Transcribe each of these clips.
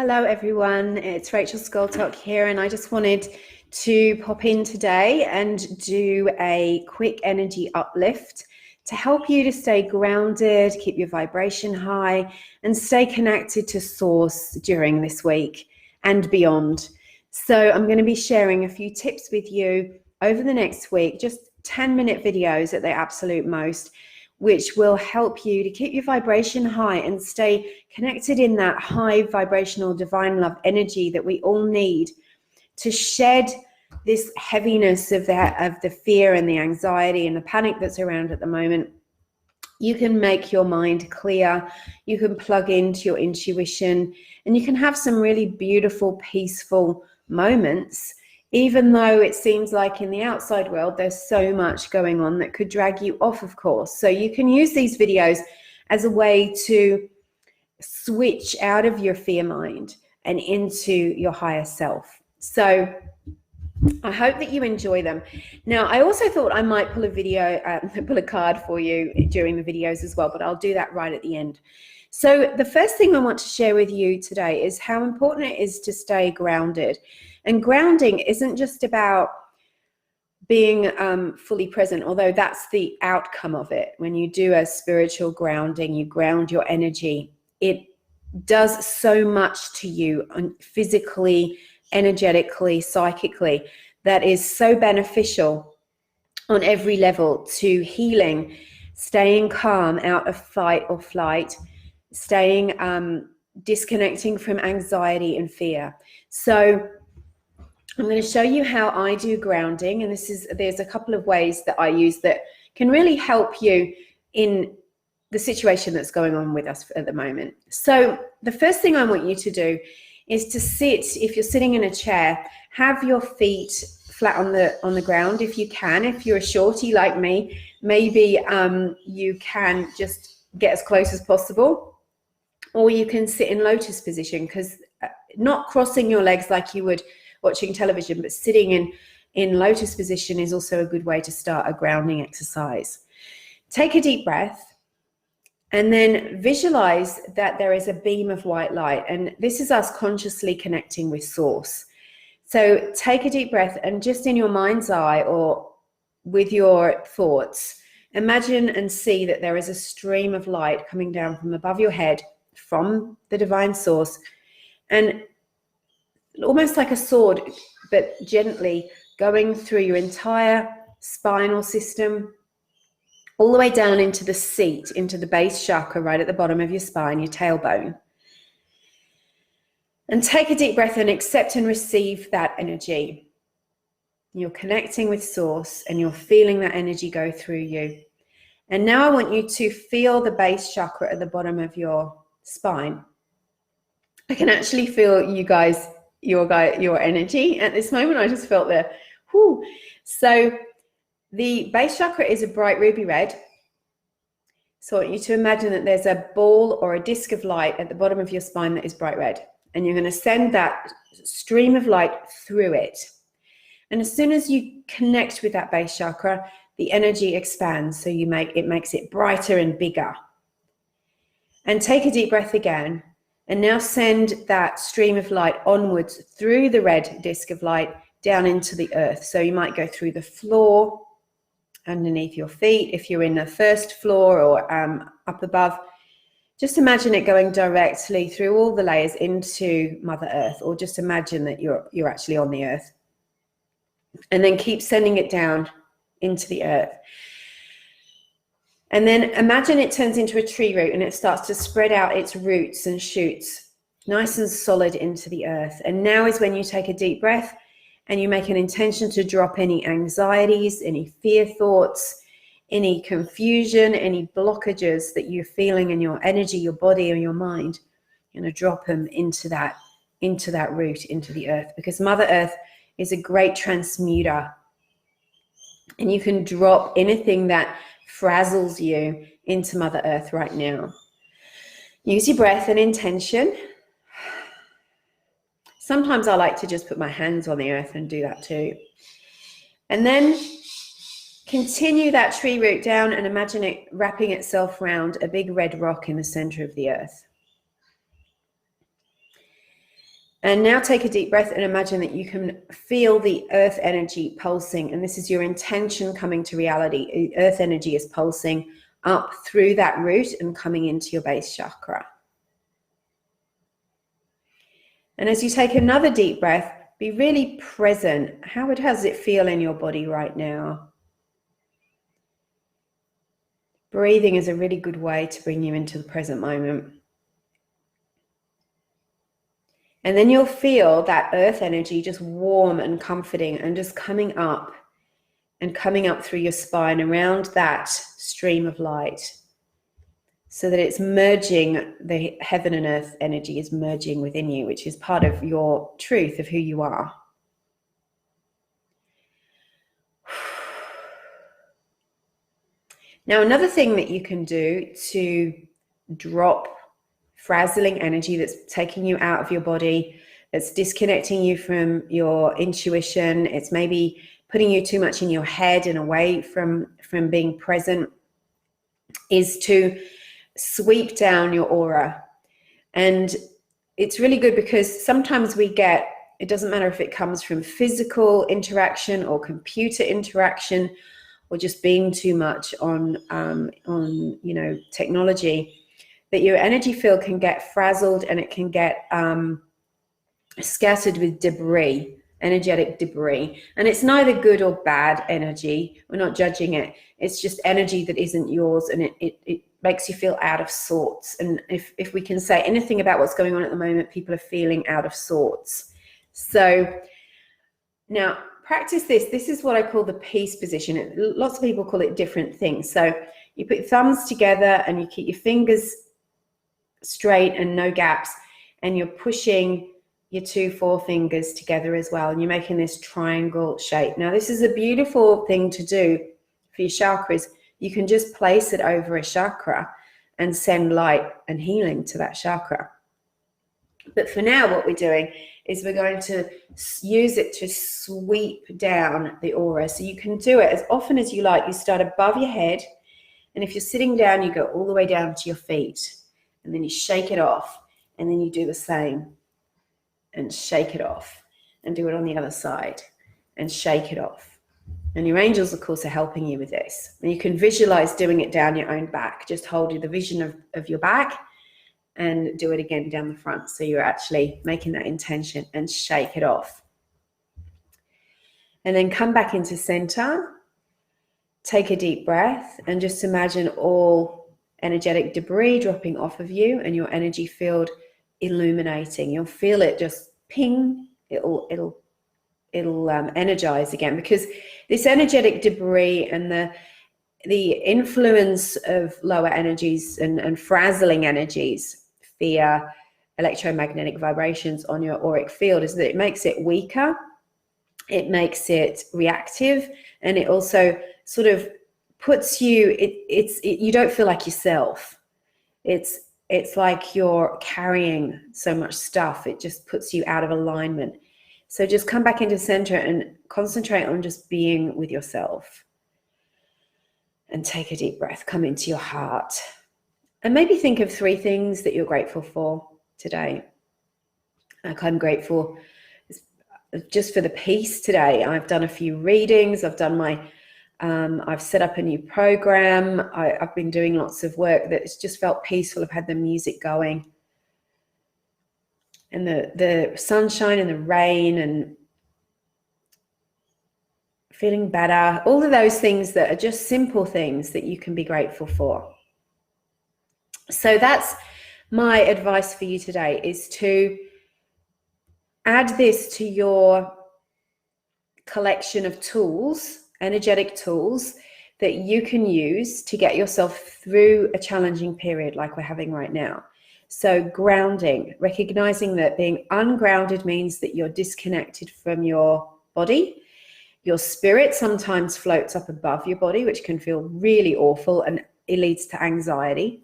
Hello everyone, it's Rachel Scoltock here, and I just wanted to pop in today and do a quick energy uplift to help you to stay grounded, keep your vibration high, and stay connected to source during this week and beyond. So I'm going to be sharing a few tips with you over the next week, just 10-minute videos at the absolute most, which will help you to keep your vibration high and stay connected in that high vibrational divine love energy that we all need to shed this heaviness of the fear and the anxiety and the panic that's around at the moment. You can make your mind clear, you can plug into your intuition, and you can have some really beautiful, peaceful moments, even though it seems like in the outside world there's so much going on that could drag you off, of course. So you can use these videos as a way to switch out of your fear mind and into your higher self. So I hope that you enjoy them. Now, I also thought I might pull a card for you during the videos as well, but I'll do that right at the end. So the first thing I want to share with you today is how important it is to stay grounded. And grounding isn't just about being fully present, although that's the outcome of it. When you do a spiritual grounding, you ground your energy. It does so much to you physically, energetically, psychically, that is so beneficial on every level to healing, staying calm out of fight or flight, staying disconnecting from anxiety and fear. So I'm going to show you how I do grounding, and there's a couple of ways that I use that can really help you in the situation that's going on with us at the moment. So the first thing I want you to do is to sit. If you're sitting in a chair, have your feet flat on the ground if you can. If you're a shorty like me, maybe you can just get as close as possible, or you can sit in lotus position, because not crossing your legs like you would watching television, but sitting in lotus position is also a good way to start a grounding exercise. Take a deep breath and then visualize that there is a beam of white light, and this is us consciously connecting with source. So take a deep breath and just in your mind's eye or with your thoughts, imagine and see that there is a stream of light coming down from above your head from the divine source, and almost like a sword, but gently going through your entire spinal system, all the way down into the seat, into the base chakra right at the bottom of your spine, your tailbone. And take a deep breath and accept and receive that energy. You're connecting with source and you're feeling that energy go through you. And now I want you to feel the base chakra at the bottom of your spine. I can actually feel you guys, your energy at this moment. I just felt the whoo. So the base chakra is a bright ruby red. So I want you to imagine that there's a ball or a disc of light at the bottom of your spine that is bright red, and you're going to send that stream of light through it. And as soon as you connect with that base chakra, the energy expands, so it makes it brighter and bigger. And take a deep breath again. And now send that stream of light onwards through the red disc of light down into the earth. So you might go through the floor, underneath your feet. If you're in the first floor or up above, just imagine it going directly through all the layers into Mother Earth, or just imagine that you're actually on the earth. And then keep sending it down into the earth. And then imagine it turns into a tree root and it starts to spread out its roots and shoots nice and solid into the earth. And now is when you take a deep breath and you make an intention to drop any anxieties, any fear thoughts, any confusion, any blockages that you're feeling in your energy, your body, or your mind. You're going to drop them into that root, into the earth, because Mother Earth is a great transmuter. And you can drop anything that frazzles you into Mother Earth right now. Use your breath and intention. Sometimes I like to just put my hands on the earth and do that too. And then continue that tree root down and imagine it wrapping itself around a big red rock in the center of the earth. And now take a deep breath and imagine that you can feel the earth energy pulsing. And this is your intention coming to reality. Earth energy is pulsing up through that root and coming into your base chakra. And as you take another deep breath, be really present. How does it feel in your body right now? Breathing is a really good way to bring you into the present moment. And then you'll feel that earth energy just warm and comforting and just coming up through your spine around that stream of light, so that it's merging, the heaven and earth energy is merging within you, which is part of your truth of who you are. Now, another thing that you can do to drop frazzling energy that's taking you out of your body, that's disconnecting you from your intuition, it's maybe putting you too much in your head and away from being present, is to sweep down your aura. And it's really good because sometimes we get, it doesn't matter if it comes from physical interaction or computer interaction or just being too much on technology, that your energy field can get frazzled and it can get scattered with debris, energetic debris. And it's neither good or bad energy. We're not judging it. It's just energy that isn't yours, and it makes you feel out of sorts. And if we can say anything about what's going on at the moment, people are feeling out of sorts. So now practice this. This is what I call the peace position. Lots of people call it different things. So you put your thumbs together and you keep your fingers straight and no gaps, and you're pushing your 2 forefingers together as well, and you're making this triangle shape. Now this is a beautiful thing to do for your chakras. You can just place it over a chakra and send light and healing to that chakra. But for now, what we're doing is we're going to use it to sweep down the aura. So you can do it as often as you like. You start above your head, and if you're sitting down, you go all the way down to your feet, and then you shake it off, and then you do the same and shake it off, and do it on the other side and shake it off. And your angels, of course, are helping you with this. And you can visualize doing it down your own back. Just hold the vision of your back and do it again down the front. So you're actually making that intention and shake it off. And then come back into center. Take a deep breath and just imagine all energetic debris dropping off of you and your energy field illuminating. You'll feel it just ping. It'll energize again, because this energetic debris and the influence of lower energies and frazzling energies, fear, electromagnetic vibrations on your auric field, is that it makes it weaker, it makes it reactive, and it also sort of puts you, you don't feel like yourself. It's like you're carrying so much stuff. It just puts you out of alignment. So just come back into center and concentrate on just being with yourself. And take a deep breath. Come into your heart. And maybe think of 3 things that you're grateful for today. Like, I'm grateful just for the peace today. I've done a few readings. I've done I've set up a new program. I've been doing lots of work that's just felt peaceful. I've had the music going. And the sunshine and the rain and feeling better, all of those things that are just simple things that you can be grateful for. So that's my advice for you today, is to add this to your collection of tools, energetic tools, that you can use to get yourself through a challenging period like we're having right now. So grounding, recognizing that being ungrounded means that you're disconnected from your body. Your spirit sometimes floats up above your body, which can feel really awful, and it leads to anxiety.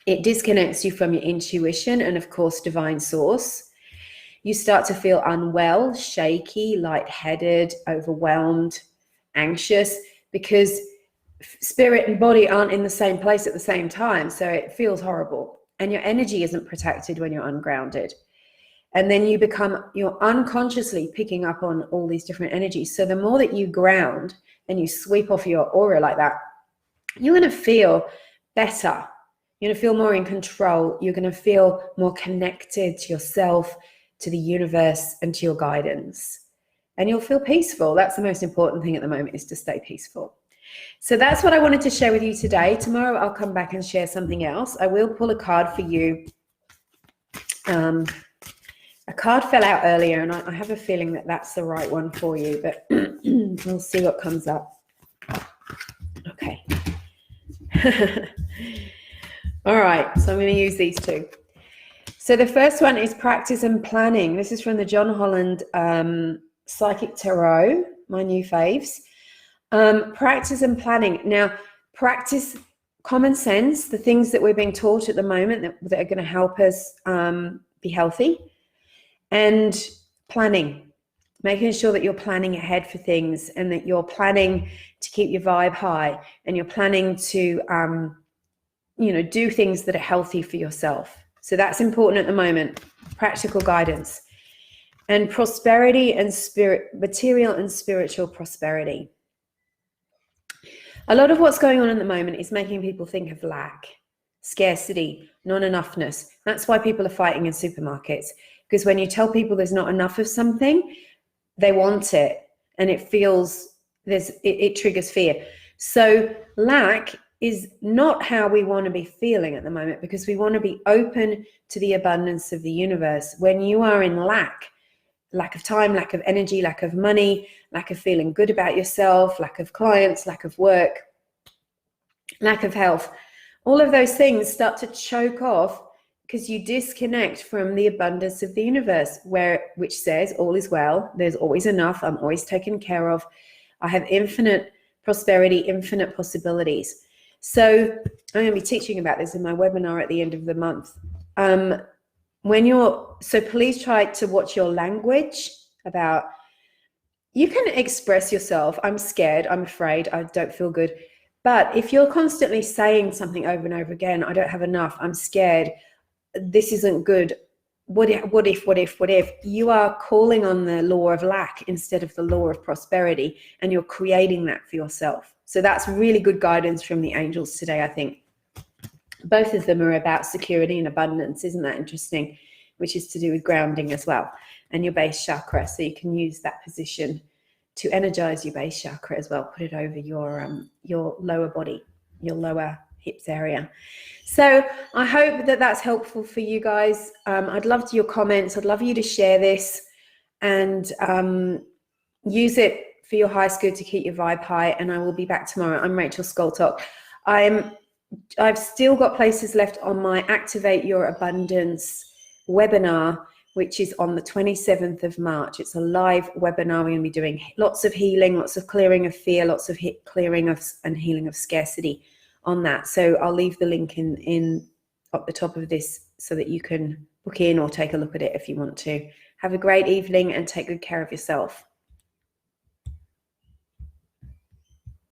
It disconnects you from your intuition and, of course, divine source. You start to feel unwell, shaky, lightheaded, overwhelmed, anxious, because spirit and body aren't in the same place at the same time. So it feels horrible. And your energy isn't protected when you're ungrounded. And then you're unconsciously picking up on all these different energies. So the more that you ground and you sweep off your aura like that, you're going to feel better. You're going to feel more in control. You're going to feel more connected to yourself, to the universe, and to your guidance. And you'll feel peaceful. That's the most important thing at the moment, is to stay peaceful. So that's what I wanted to share with you today. Tomorrow I'll come back and share something else. I will pull a card for you. A card fell out earlier, and I have a feeling that that's the right one for you, but we'll see what comes up. Okay. All right, so I'm going to use these two. So the first one is practice and planning. This is from the John Holland Psychic Tarot, my new faves. Practice and planning. Now, practice common sense, the things that we're being taught at the moment that are going to help us be healthy. And planning, making sure that you're planning ahead for things, and that you're planning to keep your vibe high, and you're planning to, do things that are healthy for yourself. So that's important at the moment. Practical guidance. And prosperity and material and spiritual prosperity. A lot of what's going on at the moment is making people think of lack, scarcity, not-enoughness. That's why people are fighting in supermarkets. Because when you tell people there's not enough of something, they want it, and it triggers fear. So lack is not how we want to be feeling at the moment, because we want to be open to the abundance of the universe. When you are in lack of time, lack of energy, lack of money, lack of feeling good about yourself, lack of clients, lack of work, lack of health, all of those things start to choke off, because you disconnect from the abundance of the universe, which says all is well, there's always enough, I'm always taken care of, I have infinite prosperity, infinite possibilities. So I'm going to be teaching about this in my webinar at the end of the month. So please try to watch your language about, you can express yourself, I'm scared, I'm afraid, I don't feel good. But if you're constantly saying something over and over again, I don't have enough, I'm scared, this isn't good, what if, you are calling on the law of lack instead of the law of prosperity, and you're creating that for yourself. So that's really good guidance from the angels today, I think. Both of them are about security and abundance. Isn't that interesting? Which is to do with grounding as well, and your base chakra. So you can use that position to energize your base chakra as well. Put it over your lower body, your lower hips area. So I hope that that's helpful for you guys. I'd love your comments. I'd love you to share this and use it for your highest good to keep your vibe high. And I will be back tomorrow. I'm Rachel Scoltock. I've still got places left on my Activate Your Abundance webinar, which is on the 27th of March. It's a live webinar. We're going to be doing lots of healing, lots of clearing of fear, lots of clearing of and healing of scarcity on that. So I'll leave the link in at the top of this so that you can book in or take a look at it if you want to. Have a great evening and take good care of yourself.